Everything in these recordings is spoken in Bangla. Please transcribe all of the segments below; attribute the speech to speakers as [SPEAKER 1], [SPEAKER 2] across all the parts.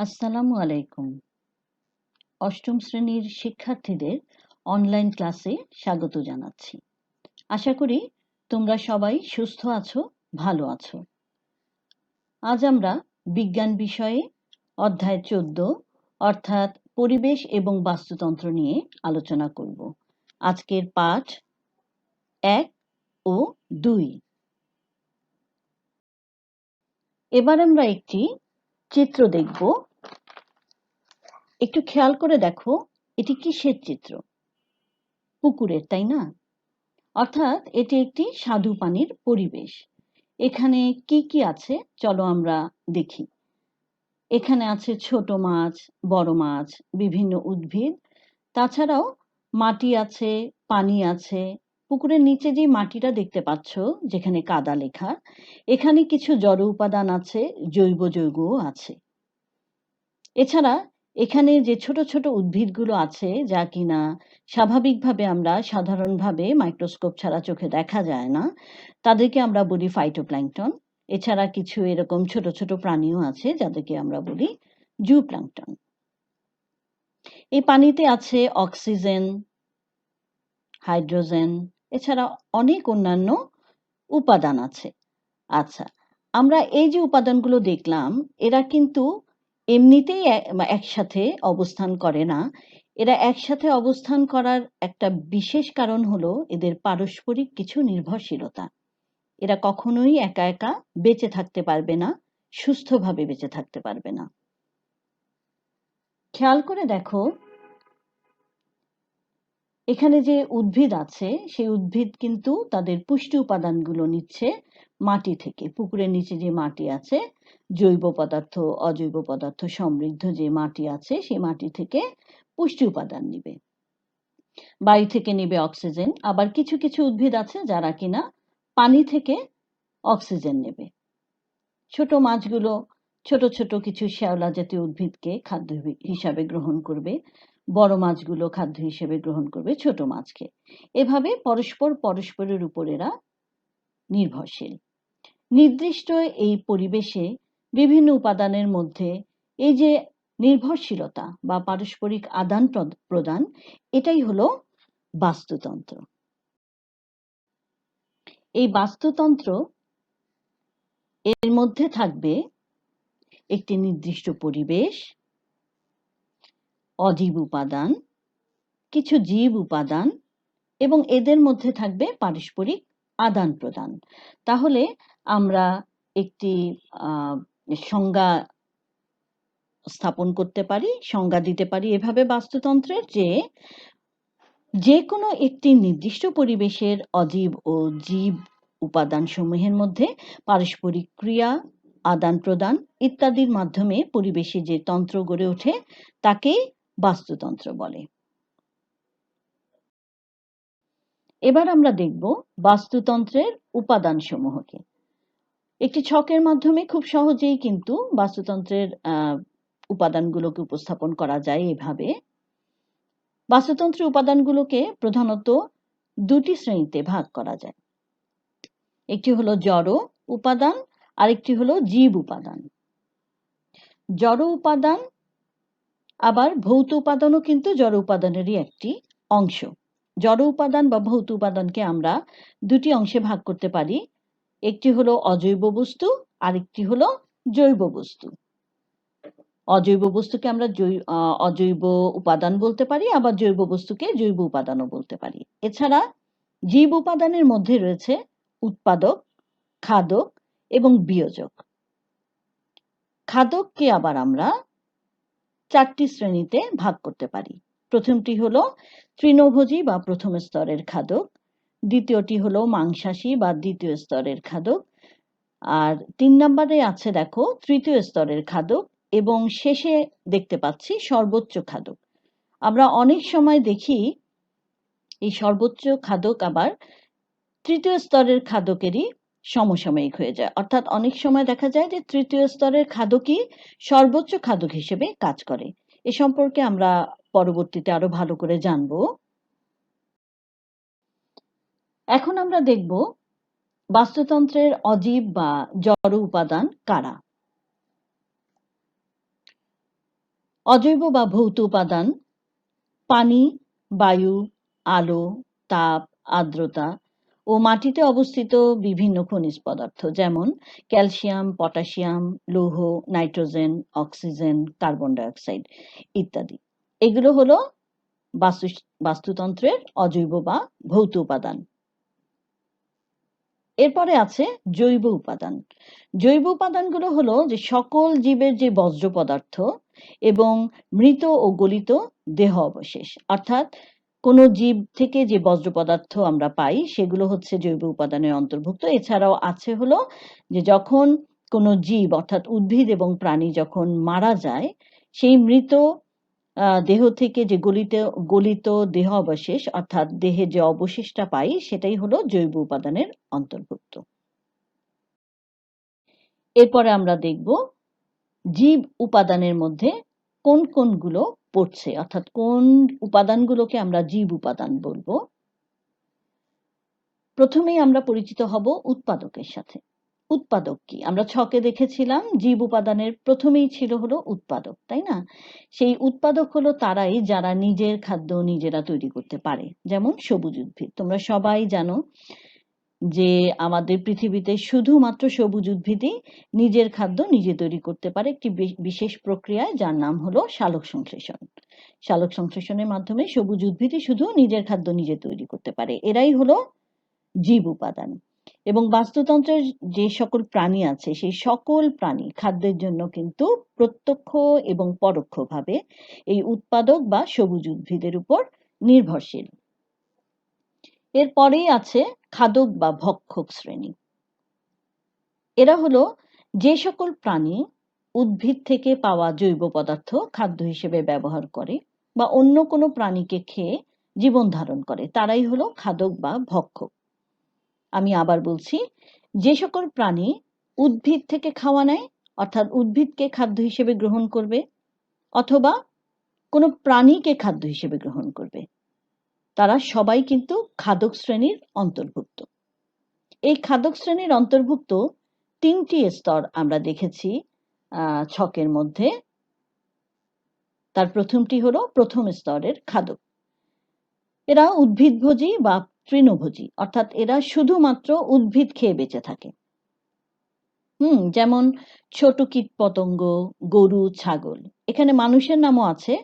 [SPEAKER 1] আসসালামু আলাইকুম। অষ্টম শ্রেণীর শিক্ষার্থীদের অনলাইন ক্লাসে স্বাগত জানাচ্ছি। আশা করি তোমরা সবাই সুস্থ আছো, ভালো আছো। আজ আমরা বিজ্ঞান বিষয়ে অধ্যায় 14 অর্থাৎ পরিবেশ এবং বাস্তুতন্ত্র নিয়ে আলোচনা করব। আজকের পাঠ 1 ও 2। এবার আমরা একটি চিত্র দেখব। একটু খেয়াল করে দেখো, এটি কিসের চিত্র? পুকুরের, তাই না? অর্থাৎ এটি একটি স্বাদু পানির পরিবেশ। এখানে কি কি আছে চলো আমরা দেখি। এখানে আছে ছোট মাছ, বড় মাছ, বিভিন্ন উদ্ভিদ, তাছাড়াও মাটি আছে, পানি আছে। পুকুরের নিচে যে মাটিটা দেখতে পাচ্ছ, যেখানে কাদা লেখা, এখানে কিছু জড় উপাদান আছে, জৈব যৌগও আছে। এছাড়া এখানে যে ছোট ছোট উদ্ভিদগুলো আছে, যা কিনা স্বাভাবিকভাবে আমরা সাধারণভাবে মাইক্রোস্কোপ ছাড়া চোখে দেখা যায় না, তাদেরকে আমরা বলি ফাইটোপ্ল্যাঙ্কটন। এছাড়া কিছু এরকম ছোট ছোট প্রাণীও আছে, যাদেরকে আমরা বলি জুপ্ল্যাঙ্কটন। এই পানিতে আছে অক্সিজেন, হাইড্রোজেন, এছাড়া অনেক অন্যান্য উপাদান আছে। আচ্ছা, আমরা এই যে উপাদানগুলো দেখলাম, এরা কিন্তু এমনিতেই একসাথে অবস্থান করে না। এরা একসাথে অবস্থান করার একটা বিশেষ কারণ হলো এদের পারস্পরিক কিছু নির্ভরশীলতা। এরা কখনোই একা একা বেঁচে থাকতে পারবে না, সুস্থভাবে বেঁচে থাকতে পারবে না। খেয়াল করে দেখো, এখানে যে উদ্ভিদ আছে, সেই উদ্ভিদ কিন্তু তাদের পুষ্টি উপাদানগুলো নিচ্ছে মাটি থেকে। পুকুরের নিচে যে মাটি আছে, জৈব পদার্থ, অজৈব পদার্থ সমৃদ্ধ যে মাটি আছে, সেই মাটি থেকে পুষ্টি উপাদান নিবে। বায়ু থেকে নিবে অক্সিজেন। আবার কিছু কিছু উদ্ভিদ আছে যারা কিনা পানি থেকে অক্সিজেন নেবে। ছোট মাছগুলো ছোট ছোট কিছু শ্যাওলা জাতীয় উদ্ভিদকে খাদ্য হিসাবে গ্রহণ করবে, বড় মাছগুলো খাদ্য হিসেবে গ্রহণ করবে ছোট মাছকে। এভাবে পরস্পরের উপর এরা নির্ভরশীল। নির্দিষ্ট এই পরিবেশে বিভিন্ন উপাদানের মধ্যে এই যে নির্ভরশীলতা বা পারস্পরিক আদান প্রদান, এটাই হলো বাস্তুতন্ত্র। এই বাস্তুতন্ত্র এর মধ্যে থাকবে একটি নির্দিষ্ট পরিবেশ, অজীব উপাদান, কিছু জীব উপাদান, এবং এদের মধ্যে থাকবে পারস্পরিক আদান প্রদান। তাহলে আমরা একটি সংজ্ঞা স্থাপন করতে পারি, সংজ্ঞা দিতে পারি এভাবে বাস্তুতন্ত্রের, যে কোনো একটি নির্দিষ্ট পরিবেশের অজীব ও জীব উপাদান সমূহের মধ্যে পারস্পরিক ক্রিয়া, আদান প্রদান ইত্যাদির মাধ্যমে পরিবেশে যে তন্ত্র গড়ে ওঠে, তাকেই বাস্তুতন্ত্র বলে। এবার আমরা দেখব বাস্তুতন্ত্রের উপাদান সমূহকে। একটি ছকের মাধ্যমে খুব সহজেই কিন্তু বাস্তুতন্ত্রের উপাদানগুলোকে উপস্থাপন করা যায় এভাবে। বাস্তুতন্ত্রের উপাদানগুলোকে প্রধানত দুটি শ্রেণীতে ভাগ করা যায়। একটি হলো জড় উপাদান, আরেকটি হলো জীব উপাদান। জড় উপাদান আবার ভৌত উপাদানও কিন্তু জড় উপাদানেরই একটি অংশ। জড় উপাদান বা ভৌত উপাদানকে আমরা দুটি অংশে ভাগ করতে পারি। একটি হলো অজৈব বস্তু, আরেকটি হলো জৈব বস্তু। অজৈব বস্তুকে আমরা অজৈব উপাদান বলতে পারি, আবার জৈব বস্তুকে জৈব উপাদানও বলতে পারি। এছাড়া জীব উপাদানের মধ্যে রয়েছে উৎপাদক, খাদক এবং বিয়োজক। খাদককে আবার আমরা চারটি শ্রেণীতে ভাগ করতে পারি। প্রথমটি হলো তৃণভোজী বা প্রথম স্তরের খাদক, দ্বিতীয়টি হলো মাংসাশী বা দ্বিতীয় স্তরের খাদক, আর 3 নম্বরে আছে দেখো তৃতীয় স্তরের খাদক, এবং শেষে দেখতে পাচ্ছি সর্বোচ্চ খাদক। আমরা অনেক সময় দেখি এই সর্বোচ্চ খাদক আবার তৃতীয় স্তরের খাদকেরই সমসাময়িক হয়ে যায়। অর্থাৎ অনেক সময় দেখা যায় যে তৃতীয় স্তরের খাদকই সর্বোচ্চ খাদক হিসেবে কাজ করে। এ সম্পর্কে আমরা পরবর্তীতে আরো ভালো করে জানব। এখন আমরা দেখব বাস্তুতন্ত্রের অজীব বা জড় উপাদান কারা। অজৈব বা ভৌত উপাদান পানি, বায়ু, আলো, তাপ, আর্দ্রতা ও মাটিতে অবস্থিত বিভিন্ন খনিজ পদার্থ যেমন ক্যালসিয়াম, পটাশিয়াম, লৌহ, নাইট্রোজেন, অক্সিজেন, কার্বন ডাইঅক্সাইড ইত্যাদি। এগুলো হলো বাস্তুতন্ত্রের অজৈব বা ভৌত উপাদান। এরপরে আছে জৈব উপাদান। জৈব উপাদানগুলো হলো যে সকল জীবের যে বর্জ্য পদার্থ এবং মৃত ও গলিত দেহ অবশেষ, অর্থাৎ কোনো জীব থেকে যে বর্জ্য পদার্থ আমরা পাই সেগুলো হচ্ছে জৈব উপাদানের অন্তর্ভুক্ত। এছাড়াও আছে হলো যে যখন কোনো জীব অর্থাৎ উদ্ভিদ এবং প্রাণী যখন মারা যায় সেই মৃত দেহ থেকে যে গলিত দেহ অবশেষ অর্থাৎ দেহে যে অবশেষটা পাই সেটাই হলো জৈব উপাদানের অন্তর্ভুক্ত। এরপরে আমরা দেখব জীব উপাদানের মধ্যে কোন কোনগুলো পড়ছে, অর্থাৎ কোন উপাদানগুলোকে আমরা জীব উপাদান বলবো। প্রথমেই আমরা পরিচিত হব উৎপাদকের সাথে। উৎপাদক কি? আমরা ছকে দেখেছিলাম জীব উপাদানের প্রথমেই ছিল হলো উৎপাদক, তাই না? সেই উৎপাদক হলো তারাই যারা নিজের খাদ্য নিজেরা তৈরি করতে পারে, যেমন সবুজ উদ্ভিদ। তোমরা সবাই জানো যে আমাদের পৃথিবীতে শুধুমাত্র সবুজ উদ্ভিদই নিজের খাদ্য নিজে তৈরি করতে পারে একটি বিশেষ প্রক্রিয়ায়, যার নাম হলো সালোক সংশ্লেষণ। সালোক সংশ্লেষণের মাধ্যমে সবুজ উদ্ভিদই শুধু নিজের খাদ্য নিজে তৈরি করতে পারে। এরাই হলো জীব উপাদান। এবং বাস্তুতন্ত্রের যে সকল প্রাণী আছে সেই সকল প্রাণী খাদ্যের জন্য কিন্তু প্রত্যক্ষ এবং পরোক্ষভাবে এই উৎপাদক বা সবুজ উদ্ভিদের উপর নির্ভরশীল। এরপরেই আছে খাদক বা ভক্ষক শ্রেণী। এরা হলো যে সকল প্রাণী উদ্ভিদ থেকে পাওয়া জৈব পদার্থ খাদ্য হিসেবে ব্যবহার করে বা অন্য কোনো প্রাণীকে খেয়ে জীবন ধারণ করে, তারাই হলো খাদক বা ভক্ষক। আমি আবার বলছি, যে সকল প্রাণী উদ্ভিদ থেকে খাওয়া নেয় অর্থাৎ উদ্ভিদকে খাদ্য হিসেবে গ্রহণ করবে অথবা কোনো প্রাণীকে খাদ্য হিসেবে গ্রহণ করবে, তারা সবাই কিন্তু খাদক শ্রেণীর অন্তর্ভুক্ত। এই খাদক শ্রেণীর অন্তর্ভুক্ত তিনটি স্তর আমরা দেখেছি ছকের মধ্যে। তার প্রথমটি হলো প্রথম স্তরের খাদক। এরা উদ্ভিদভোজী বা তৃণভোজী, অর্থাৎ এরা শুধুমাত্র উদ্ভিদ খেয়ে বেঁচে থাকে। যেমন ছোট কীটপতঙ্গ, গরু, ছাগল। এখানে মানুষের নামও আছে,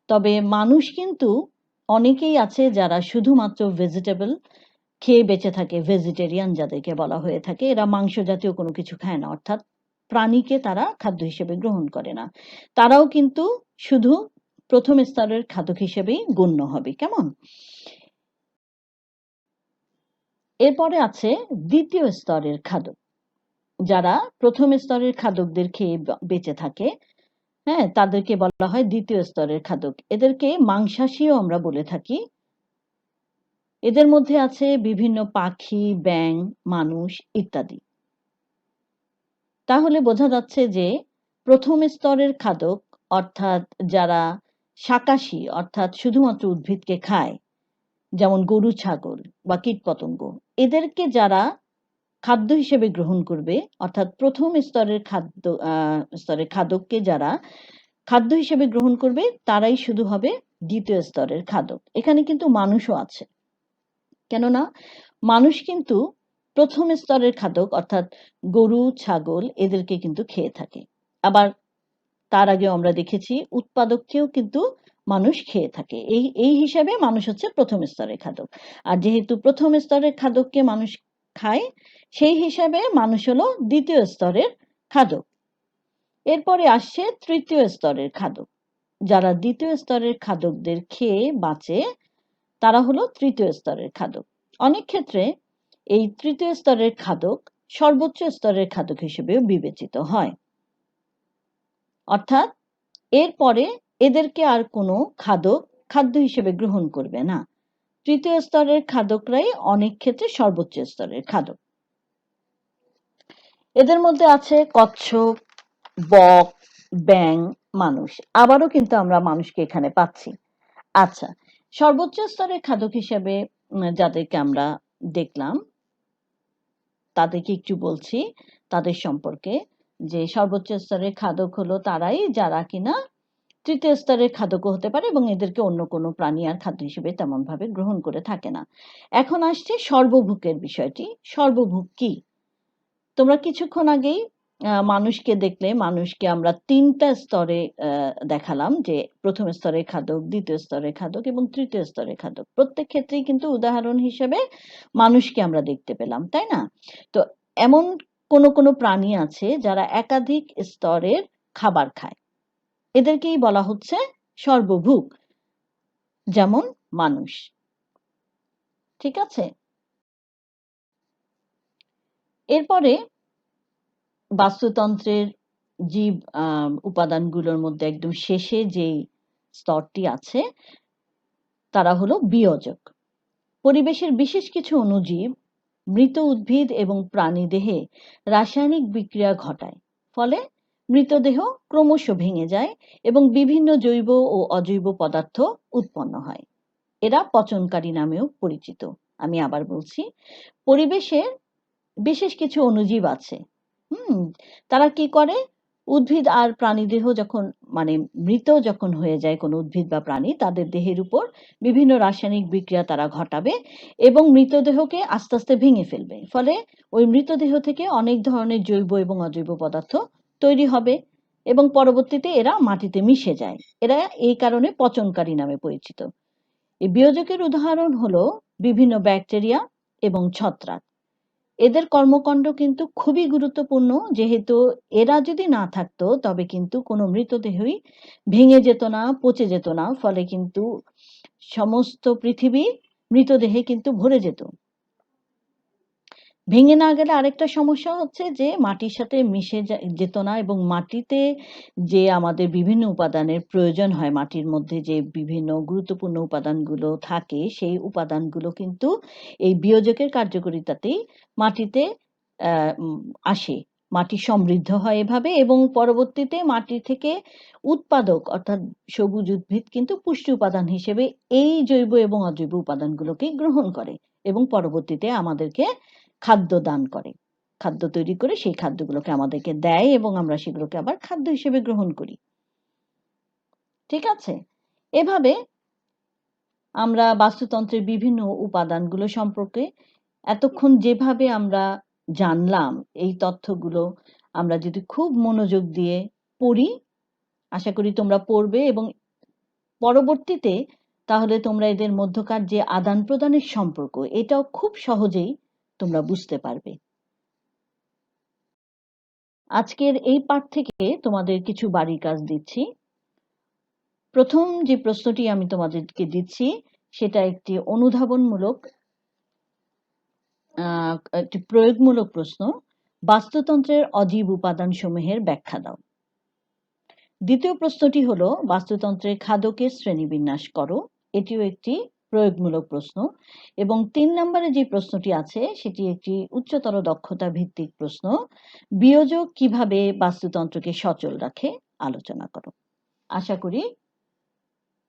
[SPEAKER 1] তবে মানুষ কিন্তু অনেকেই আছে যারা শুধুমাত্র ভেজিটেবল খেয়ে বেঁচে থাকে, ভেজিটেরিয়ান যাদেরকে বলা হয়ে থাকে। এরা মাংস জাতীয় কোনো কিছু খায় না, অর্থাৎ প্রাণীকে তারা খাদ্য হিসেবে গ্রহণ করে না। তারাও কিন্তু শুধু প্রথম স্তরের খাদক হিসেবেই গণ্য হবে। কেমন? এরপরে আছে দ্বিতীয় স্তরের খাদক, যারা প্রথম স্তরের খাদকদের খেয়ে বেঁচে থাকে, হ্যাঁ, তাদেরকে বলা হয় দ্বিতীয় স্তরের খাদক। এদেরকে মাংসাশীও আমরা বলে থাকি। এদের মধ্যে আছে বিভিন্ন পাখি, ব্যাঙ, মানুষ ইত্যাদি। তাহলে বোঝা যাচ্ছে যে প্রথম স্তরের খাদক অর্থাৎ যারা শাকাশী অর্থাৎ শুধুমাত্র উদ্ভিদকে খায়, যেমন গরু, ছাগল বা কীটপতঙ্গ, এদেরকে যারা খাদ্য হিসেবে গ্রহণ করবে অর্থাৎ প্রথম স্তরের খাদককে যারা খাদ্য হিসেবে গ্রহণ করবে তারাই শুধু হবে দ্বিতীয় স্তরের খাদক। এখানে কিন্তু মানুষও আছে, কেননা মানুষ কিন্তু প্রথম স্তরের খাদক অর্থাৎ গরু, ছাগল এদেরকে কিন্তু খেয়ে থাকে। আবার তার আগে আমরা দেখেছি উৎপাদককেও কিন্তু মানুষ খেয়ে থাকে। এই হিসাবে মানুষ হচ্ছে প্রথম স্তরের খাদক। আর যেহেতু প্রথম স্তরের খাদককে মানুষ খায়, সেই হিসাবে মানুষ হলো দ্বিতীয় স্তরের খাদক। এরপরে আসছে তৃতীয় স্তরের খাদক। যারা দ্বিতীয় স্তরের খাদকদের খেয়ে বাঁচে তারা হলো তৃতীয় স্তরের খাদক। অনেক ক্ষেত্রে এই তৃতীয় স্তরের খাদক সর্বোচ্চ স্তরের খাদক হিসেবেও বিবেচিত হয়, অর্থাৎ এরপরে এদেরকে আর কোনো খাদক খাদ্য হিসেবে গ্রহণ করবে না। তৃতীয় স্তরের খাদকরাই অনেক ক্ষেত্রে সর্বোচ্চ স্তরের খাদক। এদের মধ্যে আছে কচ্ছপ, বক, ব্যাঙ, মানুষ। আবারও কিন্তু আমরা মানুষকে এখানে পাচ্ছি। আচ্ছা, সর্বোচ্চ স্তরের খাদক হিসেবে যাদেরকে আমরা দেখলাম তাদেরকে একটু বলছি তাদের সম্পর্কে, যে সর্বোচ্চ স্তরের খাদক হলো তারাই যারা কিনা তৃতীয় স্তরের খাদকও হতে পারে এবং এদেরকে অন্য কোনো প্রাণী আর খাদ্য হিসেবে তেমনভাবে গ্রহণ করে থাকে না। এখন আসছে সর্বভুকের বিষয়টি। সর্বভুক কি? তোমরা কিছুক্ষণ আগেই মানুষকে দেখলে, মানুষকে আমরা ৩ টা স্তরে দেখালাম যে ১ম স্তরের খাদক, ২য় স্তরের খাদক এবং ৩য় স্তরের খাদক। প্রত্যেক ক্ষেত্রেই কিন্তু উদাহরণ হিসেবে মানুষকে আমরা দেখতে পেলাম, তাই না? তো এমন কোনো প্রাণী আছে যারা একাধিক স্তরের খাবার খায়। এদেরকেই বলা হচ্ছে সর্বভুক, যেমন মানুষ। ঠিক আছে? এরপরে বাস্তুতন্ত্রের জীব উপাদানগুলোর মধ্যে একদম শেষে যেই স্তরটি আছে তারা হলো বিয়োজক। পরিবেশের বিশেষ কিছু অণুজীব মৃত উদ্ভিদ এবং প্রাণীদেহে রাসায়নিক বিক্রিয়া ঘটায়। ফলে মৃতদেহ ক্রমশ ভেঙে যায় এবং বিভিন্ন জৈব ও অজৈব পদার্থ উৎপন্ন হয়। এরা পচনকারী নামেও পরিচিত। আমি আবার বলছি, পরিবেশে বিশেষ কিছু অণুজীব আছে। তারা কি করে? উদ্ভিদ আর প্রাণীদেহ যখন মানে মৃত যখন হয়ে যায় কোনো উদ্ভিদ বা প্রাণী, তাদের দেহের উপর বিভিন্ন রাসায়নিক বিক্রিয়া তারা ঘটাবে এবং মৃতদেহকে আস্তে, আস্তে ভেঙে ফেলবে। ফলে ওই মৃতদেহ থেকে অনেক ধরনের জৈব এবং অজৈব পদার্থ তৈরি হবে এবং পরবর্তীতে এরা মাটিতে মিশে যায়। এরা এই কারণে পচনকারী নামে পরিচিত। এই বিয়োজকের উদাহরণ হলো বিভিন্ন ব্যাকটেরিয়া এবং ছত্রাক। এদের কর্মকাণ্ড কিন্তু খুবই গুরুত্বপূর্ণ, যেহেতু এরা যদি না থাকতো তবে কিন্তু কোনো মৃতদেহই ভেঙে যেত না, পচে যেত না। ফলে কিন্তু সমস্ত পৃথিবী মৃতদেহে কিন্তু ভরে যেত। ভেঙে না গেলে আরেকটা সমস্যা হচ্ছে যে মাটির সাথে মিশে যেত না এবং মাটিতে যে আমাদের বিভিন্ন উপাদানের প্রয়োজন হয়, মাটির মধ্যে যে বিভিন্ন গুরুত্বপূর্ণ উপাদানগুলো থাকে, সেই উপাদানগুলো কিন্তু এই বিয়োজকের কার্যকারিতাতেই মাটিতে আসে। মাটি সমৃদ্ধ হয় এভাবে এবং পরবর্তীতে মাটি থেকে উৎপাদক অর্থাৎ সবুজ উদ্ভিদ কিন্তু পুষ্টি উপাদান হিসেবে এই জৈব এবং অজৈব উপাদানগুলোকে গ্রহণ করে এবং পরবর্তীতে আমাদেরকে খাদ্য দান করে। খাদ্য তৈরি করে সেই খাদ্যগুলোকে আমাদেরকে দেয় এবং আমরা সেগুলোকে আবার খাদ্য হিসেবে গ্রহণ করি। ঠিক আছে? এভাবে আমরা বাস্তুতন্ত্রের বিভিন্ন উপাদানগুলো সম্পর্কে এতক্ষণ যেভাবে আমরা জানলাম, এই তথ্যগুলো আমরা যদি খুব মনোযোগ দিয়ে পড়ি, আশা করি তোমরা পড়বে এবং পরবর্তীতে তাহলে তোমরা এদের মধ্যকার যে আদান-প্রদানের সম্পর্ক, এটাও খুব সহজেই তোমরা বুঝতে পারবে। আজকের এই পাঠ থেকে তোমাদের কিছু বাড়ির কাজ দিচ্ছি। প্রথম যে প্রশ্নটি আমি তোমাদেরকে দিচ্ছি সেটা একটি অনুধাবনমূলক একটি প্রয়োগমূলক প্রশ্ন। বাস্তুতন্ত্রের অজীব উপাদানসমূহের ব্যাখ্যা দাও। দ্বিতীয় প্রশ্নটি হলো বাস্তুতন্ত্রের খাদকের শ্রেণীবিন্যাস করো। এটিও একটি প্রয়োগমূলক প্রশ্ন। এবং ৩ নম্বরে যে প্রশ্নটি আছে সেটি একটি উচ্চতর দক্ষতা ভিত্তিক প্রশ্ন। বিয়োজক কিভাবে বাস্তুতন্ত্রকে সচল রাখে আলোচনা করো। আশা করি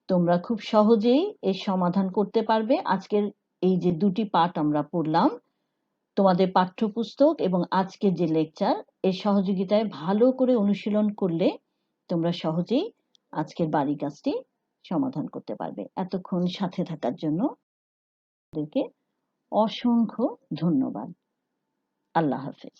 [SPEAKER 1] তোমরা খুব সহজেই এর সমাধান করতে পারবে। আজকের এই যে ২টি পাঠ আমরা পড়লাম, তোমাদের পাঠ্যপুস্তক এবং আজকের যে লেকচার, এর সহযোগিতায় ভালো করে অনুশীলন করলে তোমরা সহজেই আজকের বাড়ি কাজটি সমাধান করতে পারবে। এতক্ষণ সাথে থাকার জন্য তোমাদেরকে অসংখ্য ধন্যবাদ। আল্লাহ হাফেজ।